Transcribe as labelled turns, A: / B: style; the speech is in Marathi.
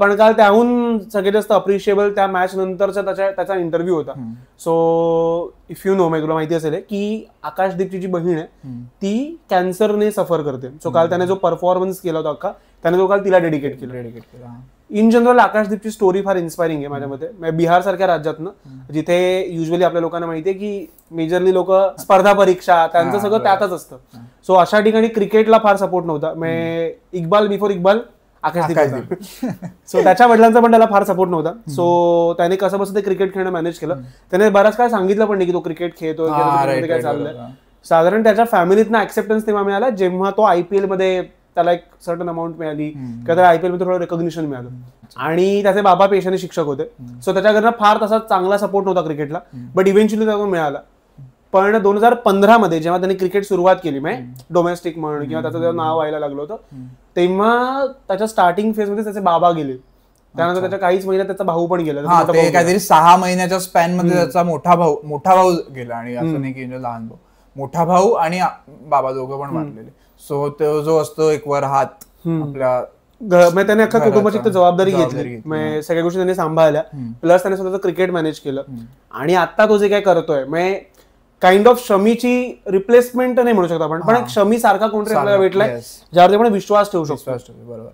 A: पण काल त्याहून सगळ्यात जास्त अप्रिशिएबल त्या मॅच नंतरचा त्याचा इंटरव्ह्यू होता. सो इफ यू नो, तुला माहिती असेल की आकाशदीपची जी बहीण आहे ती कॅन्सरने सफर करते. सो काल त्याने जो परफॉर्मन्स केला होता अख्खा, त्याने तो काल तिला डेडिकेट केला. इन जनरल आकाशदीपची स्टोरी फार इन्स्पायरिंग आहे माझ्या मते. बिहार सारख्या राज्यातनं, जिथे युजली आपल्या लोकांना माहितीये की मेजरली लोक स्पर्धा परीक्षा त्यांचं सगळं त्यातच असतं. सो अशा ठिकाणी क्रिकेटला फार सपोर्ट नव्हता. इक्बाल बिफोर इक्बाल आकाशदीप. सो त्याच्या वडिलांचा पण त्याला फार सपोर्ट नव्हता. सो त्याने कसं बसं ते क्रिकेट खेळणं मॅनेज केलं. त्याने बराच काय सांगितलं पण नाही की तो क्रिकेट खेळतोय काय चाललंय. साधारण त्याच्या फॅमिलीतनं ऍक्सेप्टन्स तेव्हा मिळाला जेव्हा तो IPL मध्ये त्याला एक सर्टन अमाऊंट मिळाली किंवा त्याला IPL मध्ये थोडं रेकॉग्निशन मिळालं. आणि त्याचे बाबा पेशाने शिक्षक होते. सो त्याच्याकडनं फार तसा चांगला सपोर्ट नव्हता क्रिकेटला, बट इव्हेंच्युअली त्याला मिळाला. पण 2015 मध्ये जेव्हा त्यांनी क्रिकेट सुरुवात केली, डोमेस्टिक म्हण किंवा त्याचं जेव्हा नाव व्हायला लागलं होतं, तेव्हा त्याच्या स्टार्टिंग फेज मध्ये त्याचे बाबा गेले. त्यानंतर त्याच्या काहीच महिन्यात त्याचा भाऊ पण गेला.
B: काहीतरी 6 महिन्याच्या स्पॅन मध्ये त्याचा मोठा भाऊ गेला. आणि असं नाही की लहान भाऊ, मोठा भाऊ आणि बाबा दोघं पण वाढलेले. सो तो जो असतो एक वर हात आपल्या,
A: त्याने अख्खा कुटुंबाची जबाबदारी घेतली, सगळ्या गोष्टी त्यांनी सांभाळल्या. प्लस त्याने स्वतःचं क्रिकेट मॅनेज केलं. आणि आता तो जे काय करतोय काइंड ऑफ शमीची रिप्लेसमेंट नाही म्हणू शकतो आपण, पण एक शमी सारखा कोणतरी आपल्याला भेटलाय ज्यावरती आपण विश्वास ठेवू शकतो.
B: बरोबर.